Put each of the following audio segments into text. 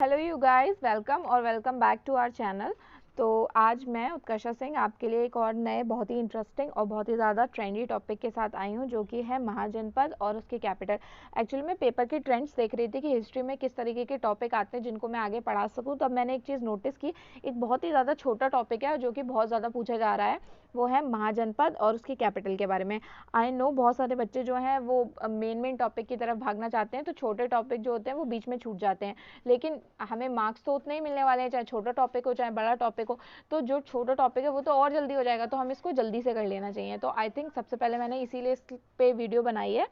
Hello you guys, welcome और welcome back to our channel. तो आज मैं उत्कर्षा सिंह आपके लिए एक और नए बहुत ही इंटरेस्टिंग और बहुत ही ज़्यादा ट्रेंडी टॉपिक के साथ आई हूँ, जो कि है महाजनपद और उसकी कैपिटल। एक्चुअली मैं पेपर के ट्रेंड्स देख रही थी कि हिस्ट्री में किस तरीके के टॉपिक आते हैं जिनको मैं आगे पढ़ा सकूँ। तब मैंने एक चीज़ नोटिस की, एक बहुत ही ज़्यादा छोटा टॉपिक है जो कि बहुत ज़्यादा पूछा जा रहा है, वो है महाजनपद और उसकी कैपिटल के बारे में। आई नो बहुत सारे बच्चे जो हैं वो मेन टॉपिक की तरफ भागना चाहते हैं, तो छोटे टॉपिक जो होते हैं वो बीच में छूट जाते हैं। लेकिन हमें मार्क्स तो उतने ही मिलने वाले हैं, चाहे छोटा टॉपिक हो चाहे बड़ा टॉपिक हो। तो जो छोटा टॉपिक है वो तो और जल्दी हो जाएगा, तो हम इसको जल्दी से कर लेना चाहिए। तो आई थिंक सबसे पहले मैंने इसीलिए इस पे वीडियो बनाई है।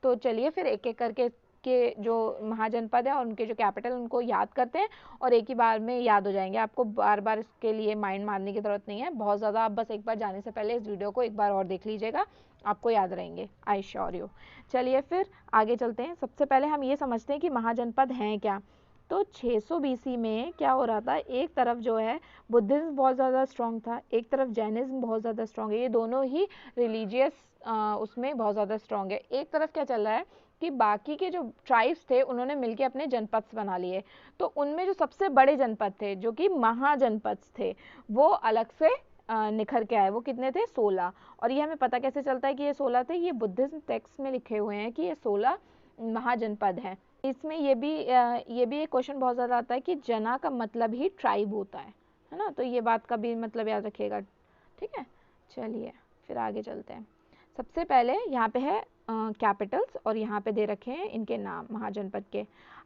तो चलिए फिर एक एक करके के जो महाजनपद है और उनके जो कैपिटल उनको याद करते हैं, और एक ही बार में याद हो जाएंगे। आपको बार बार इसके लिए माइंड मारने की ज़रूरत नहीं है बहुत ज़्यादा। आप बस एक बार जाने से पहले इस वीडियो को एक बार और देख लीजिएगा, आपको याद रहेंगे, आई श्योर यू। चलिए फिर आगे चलते हैं। सबसे पहले हम ये समझते हैं कि महाजनपद हैं क्या। तो 600 बीसी में क्या हो रहा था, एक तरफ जो है बुद्धिज्म बहुत ज़्यादा स्ट्रॉन्ग था, एक तरफ जैनिज्म बहुत ज़्यादा स्ट्रॉन्ग है। ये दोनों ही रिलीजियस उसमें बहुत ज़्यादा स्ट्रॉन्ग है। एक तरफ क्या चल रहा है कि बाकी के जो ट्राइब्स थे उन्होंने मिलकर अपने जनपद बना लिए। तो उनमें जो सबसे बड़े जनपद थे, जो कि महाजनपद थे, वो अलग से निखर के आए। वो कितने थे? 16। और ये हमें पता कैसे चलता है कि ये 16 थे? ये बुद्धिज्म टेक्स्ट में लिखे हुए हैं कि ये 16 महाजनपद हैं। इसमें ये भी एक क्वेश्चन बहुत ज़्यादा आता है कि जना का मतलब ही ट्राइब होता है ना। तो ये बात का भी मतलब याद रखिएगा, ठीक है। चलिए फिर आगे चलते हैं। सबसे पहले यहाँ पे है कैपिटल्स, और यहाँ पे दे रखे हैं इनके नाम महाजनपद के।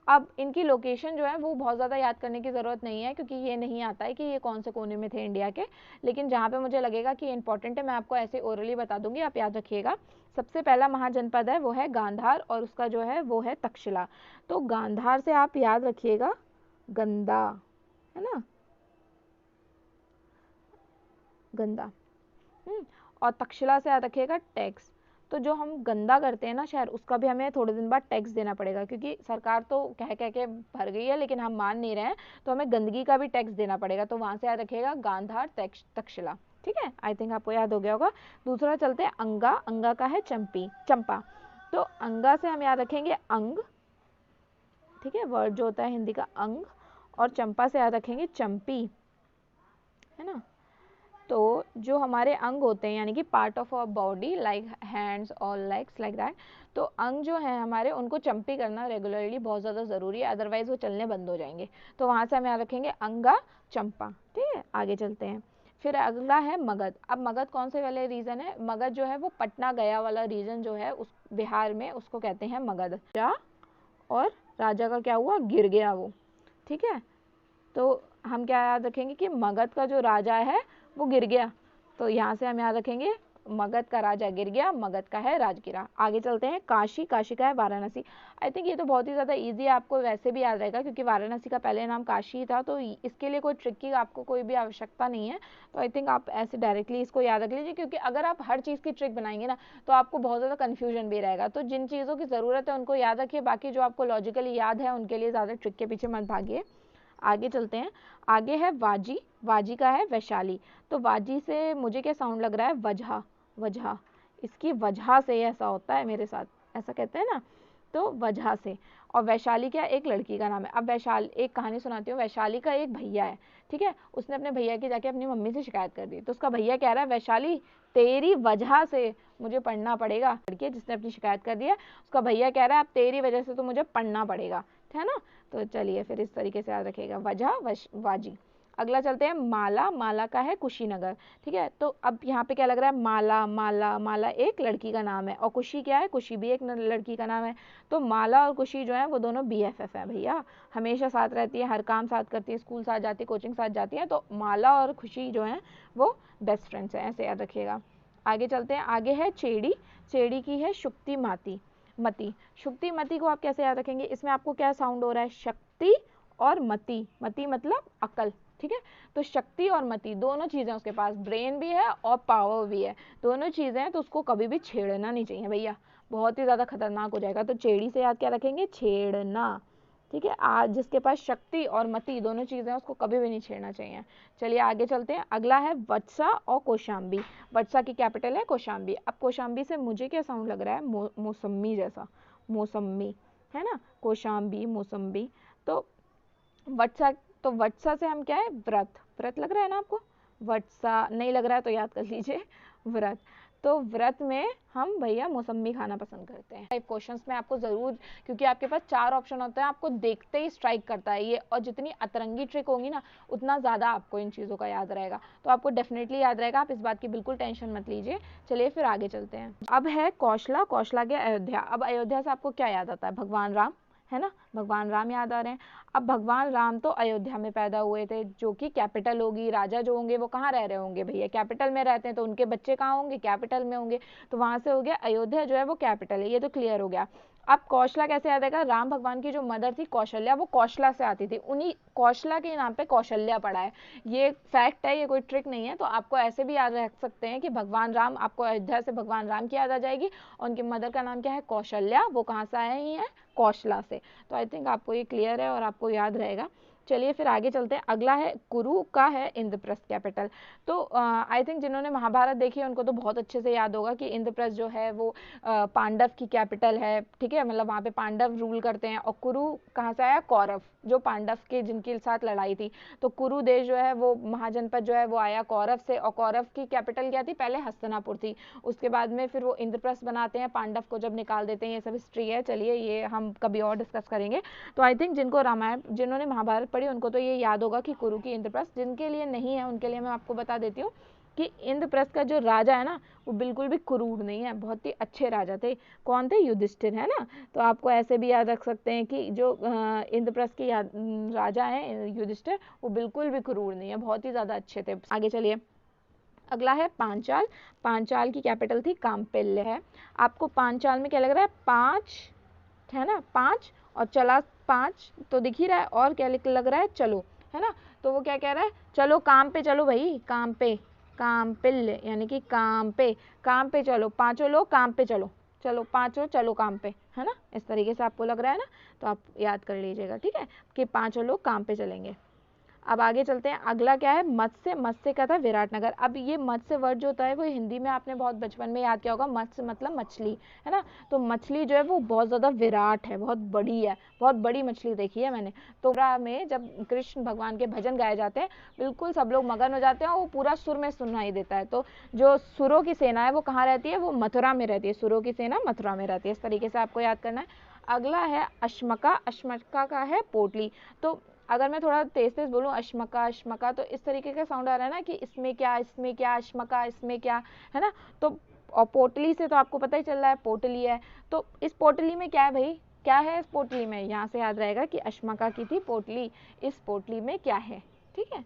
अब इनकी लोकेशन जो है वो बहुत ज़्यादा याद करने की ज़रूरत नहीं है, क्योंकि ये नहीं आता है कि ये कौन से कोने में थे इंडिया के। लेकिन जहाँ पे मुझे लगेगा कि इंपॉर्टेंट है, मैं आपको ऐसे ओरली बता दूंगी, आप याद रखिएगा। सबसे पहला महाजनपद है वो है गांधार, और उसका जो है वो है तक्षशिला। तो गांधार से आप याद रखिएगा गंदा, है ना, गंदा। और तक्षशिला से याद रखिएगा टैक्स। तो जो हम गंदा करते हैं ना शहर, उसका भी हमें थोड़े दिन बाद टैक्स देना पड़ेगा, क्योंकि सरकार तो कह कह के भर गई है लेकिन हम मान नहीं रहे हैं, तो हमें गंदगी का भी टैक्स देना पड़ेगा। तो वहाँ से याद रखिएगा गांधार तक्षशिला, ठीक है। आई थिंक आपको याद हो गया होगा। दूसरा चलते हैं अंगा। अंगा का है चंपा। तो अंगा से हम याद रखेंगे अंग, ठीक है, वर्ड जो होता है हिंदी का अंग। और चंपा से याद रखेंगे चंपी, है ना। तो जो हमारे अंग होते हैं, यानी कि part of our body, like hands और लेग्स, लाइक दैट। तो अंग जो है हमारे, उनको चंपी करना रेगुलरली बहुत ज़्यादा ज़रूरी है, अदरवाइज वो चलने बंद हो जाएंगे। तो वहाँ से हम याद रखेंगे अंगा चंपा, ठीक है। आगे चलते हैं। फिर अगला है मगध। अब मगध कौन से वाले रीजन है? मगध जो है वो पटना गया वाला रीजन जो है उस बिहार में, उसको कहते हैं मगध। और राजा का क्या हुआ? गिर गया वो, ठीक है। तो हम क्या याद रखेंगे कि मगध का जो राजा है वो गिर गया। तो यहाँ से हम याद रखेंगे मगध का राजा गिर गया, मगध का है राजगिरा। आगे चलते हैं काशी। काशी का है वाराणसी। आई थिंक ये तो बहुत ही ज़्यादा इजी है, आपको वैसे भी याद रहेगा, क्योंकि वाराणसी का पहले नाम काशी था। तो इसके लिए कोई ट्रिक की आपको कोई भी आवश्यकता नहीं है। तो आई थिंक आप ऐसे डायरेक्टली इसको याद रख लीजिए, क्योंकि अगर आप हर चीज़ की ट्रिक बनाएंगे ना तो आपको बहुत ज़्यादा कन्फ्यूजन भी रहेगा। तो जिन चीज़ों की ज़रूरत है उनको याद रखिए, बाकी जो आपको लॉजिकली याद है उनके लिए ज़्यादा ट्रिक के पीछे मत भागिए। आगे चलते हैं। आगे है वाजी। वाजी का है वैशाली। तो वाजी से मुझे क्या साउंड लग रहा है? वजह। वजह, इसकी वजह से ऐसा होता है मेरे साथ, ऐसा कहते हैं ना, तो वजह से। और वैशाली क्या? एक लड़की का नाम है। अब वैशाली, एक कहानी सुनाती हूँ। वैशाली का एक भैया है, ठीक है। उसने अपने भैया की जाके अपनी मम्मी से शिकायत कर दी। तो उसका भैया कह रहा है वैशाली तेरी वजह से मुझे पढ़ना पड़ेगा। लड़की है जिसने अपनी शिकायत कर दी है, उसका भैया कह रहा है अब तेरी वजह से तो मुझे पढ़ना पड़ेगा, है ना। तो चलिए फिर इस तरीके से याद रखिएगा, वजह वाजी। अगला चलते हैं माला। माला का है कुशीनगर, ठीक है। तो अब यहाँ पे क्या लग रहा है? माला माला माला एक लड़की का नाम है, और कुशी क्या है? कुशी भी एक लड़की का नाम है। तो माला और कुशी जो है वो दोनों BFF है भैया, हमेशा साथ रहती है, हर काम साथ करती है, स्कूल साथ जाती है, कोचिंग साथ जाती है। तो माला और खुशी जो है वो बेस्ट फ्रेंड्स हैं, ऐसे याद रखिएगा। आगे चलते हैं। आगे है चेड़ी। चेड़ी की है शुक्ति माती मती। शुक्ति मती को आप कैसे याद रखेंगे? इसमें आपको क्या साउंड हो रहा है? शक्ति और मती। मती मतलब अकल, ठीक है। तो शक्ति और मति दोनों चीज़ें उसके पास, ब्रेन भी है और पावर भी है, दोनों चीज़ें हैं। तो उसको कभी भी छेड़ना नहीं चाहिए भैया, बहुत ही ज़्यादा खतरनाक हो जाएगा। तो चेड़ी से याद क्या रखेंगे? छेड़ना, ठीक है। आज जिसके पास शक्ति और मति दोनों चीज़ें हैं उसको कभी भी नहीं छेड़ना चाहिए। चलिए आगे चलते हैं। अगला है वत्सा और कौशाम्बी। वत्सा की कैपिटल है कौशाम्बी। अब कौशाम्बी से मुझे क्या साउंड लग रहा है? मौसम्मी जैसा, मौसम्मी, है ना, कौशाम्बी मौसम्बी। तो वत्सा, तो वत्सा से हम क्या है, व्रत, व्रत लग रहा है ना आपको, वत्सा नहीं लग रहा है तो याद कर लीजिए व्रत। तो व्रत में हम भैया मौसम्मी खाना पसंद करते हैं। 5 क्वेश्चंस में आपको ज़रूर, क्योंकि आपके पास 4 ऑप्शन होते हैं, आपको देखते ही स्ट्राइक करता है ये, और जितनी अतरंगी ट्रिक होगी ना उतना ज़्यादा आपको इन चीज़ों का याद रहेगा, तो आपको डेफिनेटली याद रहेगा, आप इस बात की बिल्कुल टेंशन मत लीजिए। चलिए फिर आगे चलते हैं। अब है कौशला, कौशला के अयोध्या। अब अयोध्या से आपको क्या याद आता है, भगवान राम, है ना, भगवान राम याद आ रहे हैं। अब भगवान राम तो अयोध्या में पैदा हुए थे, जो कि कैपिटल होगी, राजा जो होंगे वो कहाँ रह रहे होंगे भैया, कैपिटल में रहते हैं, तो उनके बच्चे कहाँ होंगे, कैपिटल में होंगे, तो वहां से हो गया अयोध्या जो है वो कैपिटल है, ये तो क्लियर हो गया। अब कौशला कैसे याद आएगा, राम भगवान की जो मदर थी कौशल्या, वो कौशला से आती थी, उन्हीं कौशला के नाम पे कौशल्या पड़ा है, ये फैक्ट है, ये कोई ट्रिक नहीं है। तो आपको ऐसे भी याद रख सकते हैं कि भगवान राम, आपको अयोध्या से भगवान राम की याद आ जाएगी, और उनकी मदर का नाम क्या है, कौशल्या, वो कहाँ से आए ही हैं, कौशला से। तो आई थिंक आपको ये क्लियर है और आपको याद रहेगा। चलिए फिर आगे चलते हैं। अगला है कुरु का है इंद्रप्रस्थ कैपिटल। तो आई थिंक जिन्होंने महाभारत देखी है उनको तो बहुत अच्छे से याद होगा कि इंद्रप्रस्थ जो है वो पांडव की कैपिटल है, ठीक है, मतलब वहाँ पे पांडव रूल करते हैं। और कुरु कहाँ से आया, कौरव, जो पांडव के जिनके साथ लड़ाई थी, तो कुरु देश जो है वो महाजनपद जो है वो आया कौरव से, और कौरव की कैपिटल क्या थी, पहले हस्तिनापुर थी, उसके बाद में फिर वो इंद्रप्रस्थ बनाते हैं, पांडव को जब निकाल देते हैं, ये सब हिस्ट्री है। चलिए ये हम कभी और डिस्कस करेंगे। तो आई थिंक जिनको रामायण, जिन्होंने महाभारत पढ़ी उनको तो ये याद होगा कि कुरु की इंद्रप्रस्थ, जिनके लिए नहीं है उनके लिए मैं आपको बता देती हूँ कि इंद्रप्रस्थ का जो राजा है ना वो बिल्कुल भी क्रूर नहीं है, बहुत ही अच्छे राजा थे। कौन थे, युधिष्ठिर, है ना। तो आपको ऐसे भी याद रख सकते हैं कि जो इंद्रप्रस्थ के राजा हैं युधिष्ठिर, वो बिल्कुल भी क्रूर नहीं है, बहुत ही ज़्यादा अच्छे थे। आगे चलिए, अगला है पांचाल। पांचाल की कैपिटल थी काम्पिल्य है। आपको पांचाल में क्या लग रहा है, 5 है ना, 5 और चला 5 तो दिख ही रहा है, और क्या लग रहा है, चलो, है ना। तो वो क्या कह रहा है, चलो काम पे चलो भाई, काम पे, काम्पिल्य यानी कि काम पे चलो, 5 लोग काम पे चलो, चलो 5 चलो काम पे, है ना, इस तरीके से आपको लग रहा है ना, तो आप याद कर लीजिएगा, ठीक है, कि 5 लोग काम पे चलेंगे। अब आगे चलते हैं। अगला क्या है, मत्स्य, मत्स्य का था विराटनगर। अब ये मत्स्य वर्ड जो होता है वो हिंदी में आपने बहुत बचपन में याद किया होगा, मत्स्य मतलब मछली, है ना। तो मछली जो है वो बहुत ज़्यादा विराट है, बहुत बड़ी है, बहुत बड़ी मछली देखी है मैंने। तो में जब कृष्ण भगवान के भजन गाए जाते हैं, बिल्कुल सब लोग मगन हो जाते हैं, और वो पूरा सुर में सुनाई देता है। तो जो सुरों की सेना है वो कहाँ रहती है, वो मथुरा में रहती है, सुरों की सेना मथुरा में रहती है, इस तरीके से आपको याद करना है। अगला है अश्मका। अश्मका का है पोटली। तो अगर मैं थोड़ा तेज तेज बोलूँ, अश्मका अश्मका, तो इस तरीके का साउंड आ रहा है ना कि इसमें क्या, इसमें क्या, अश्मका इसमें क्या, है ना। तो और पोटली से तो आपको पता ही चल रहा है पोटली है। तो इस पोटली में क्या है भाई, क्या है इस पोटली में, यहाँ से याद रहेगा कि अश्मका की थी पोटली, इस पोटली में क्या है, ठीक है।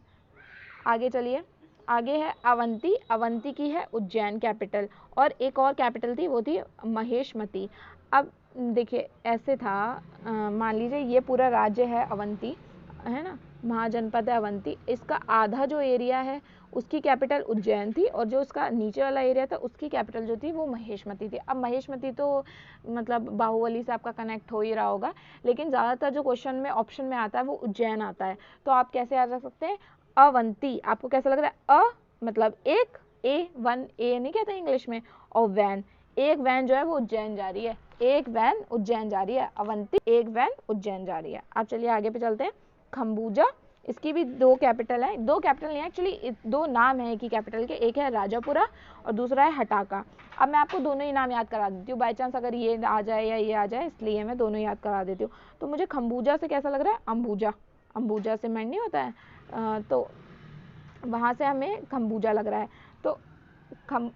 आगे चलिए, आगे है अवंती। अवंती की है उज्जैन कैपिटल, और एक और कैपिटल थी वो थी महेशमती। अब देखिए ऐसे था, मान लीजिए ये पूरा राज्य है अवंती, है ना, महाजनपद है अवंती, इसका आधा जो एरिया है उसकी कैपिटल उज्जैन थी, और जो उसका नीचे वाला एरिया था उसकी कैपिटल जो थी वो महेशमती थी। अब महेशमती तो मतलब बाहुबली से आपका कनेक्ट हो ही रहा होगा, लेकिन ज़्यादातर जो क्वेश्चन में ऑप्शन में आता है वो उज्जैन आता है। तो आप कैसे याद रख सकते हैं, अवंती, आपको कैसा लग रहा है, मतलब एक, ए वन, ए नहीं कहते इंग्लिश में, और वैन, एक वैन जो है वो उज्जैन जा रही है, एक वैन उज्जैन जा रही है, अवंती एक वैन उज्जैन जा रही है। आप चलिए आगे पे चलते हैं। खम्बूजा, इसकी भी 2 कैपिटल है, 2 कैपिटल नहीं एक्चुअली 2 नाम है की कैपिटल के, एक है राजापुरा और दूसरा है हटाका। अब मैं आपको दोनों ही नाम याद करा देती हूँ, बाई चांस अगर ये आ जाए या ये आ जाए, इसलिए मैं दोनों याद करा देती हूँ। तो मुझे खम्बूजा से कैसा लग रहा है, अंबुजा, अंबुजा सीमेंट नहीं होता है, तो वहाँ से हमें खम्बूजा लग रहा है। तो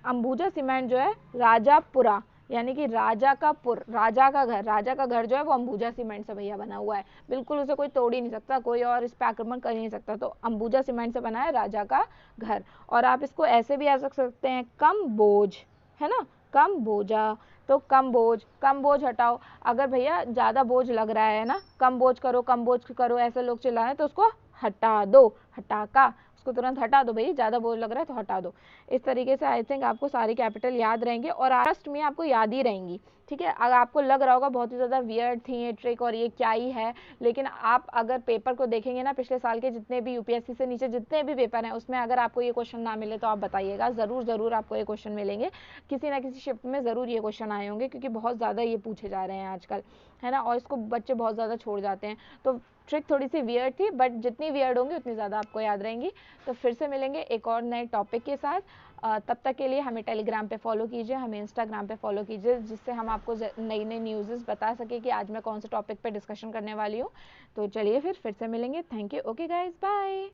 अंबुजा सीमेंट जो है राजापुरा, यानी कि राजा का पुर, राजा का घर, राजा का घर जो है वो अंबुजा सीमेंट से भैया बना हुआ है, बिल्कुल उसे कोई तोड़ ही नहीं सकता, कोई और इस पे आक्रमण कर ही नहीं सकता। तो अंबुजा सीमेंट से बना है राजा का घर। और आप इसको ऐसे भी याद रख सकते हैं, कम बोझ, है ना, कम बोझा, तो कम बोझ हटाओ। अगर भैया ज़्यादा बोझ लग रहा है ना, कम बोझ करो ऐसे लोग चिल्लाए, तो उसको हटा दो, हटाका, उसको तुरंत हटा दो भाई, ज़्यादा बोझ लग रहा है तो हटा दो। इस तरीके से आई थिंक आपको सारी कैपिटल याद रहेंगे, और ट्रस्ट में आपको याद ही रहेंगी, ठीक है। अगर आपको लग रहा होगा बहुत ही ज़्यादा वियर्ड थी ये ट्रिक और ये क्या ही है, लेकिन आप अगर पेपर को देखेंगे ना, पिछले साल के जितने भी यूपीएससी से नीचे जितने भी पेपर हैं उसमें अगर आपको ये क्वेश्चन ना मिले तो आप बताइएगा, ज़रूर आपको ये क्वेश्चन मिलेंगे, किसी ना किसी शिफ्ट में ज़रूर ये क्वेश्चन आए होंगे, क्योंकि बहुत ज़्यादा ये पूछे जा रहे हैं आजकल, है ना, और इसको बच्चे बहुत ज़्यादा छोड़ जाते हैं। तो ट्रिक थोड़ी सी वियर्ड थी, बट जितनी वियर्ड होंगी उतनी ज़्यादा आपको याद रहेंगी। तो फिर से मिलेंगे एक और नए टॉपिक के साथ। तब तक के लिए हमें टेलीग्राम पे फॉलो कीजिए, हमें इंस्टाग्राम पे फॉलो कीजिए, जिससे हम आपको नई नई न्यूज़ बता सके कि आज मैं कौन से टॉपिक पे डिस्कशन करने वाली हूँ। तो चलिए फिर से मिलेंगे। Thank you. Okay guys, bye.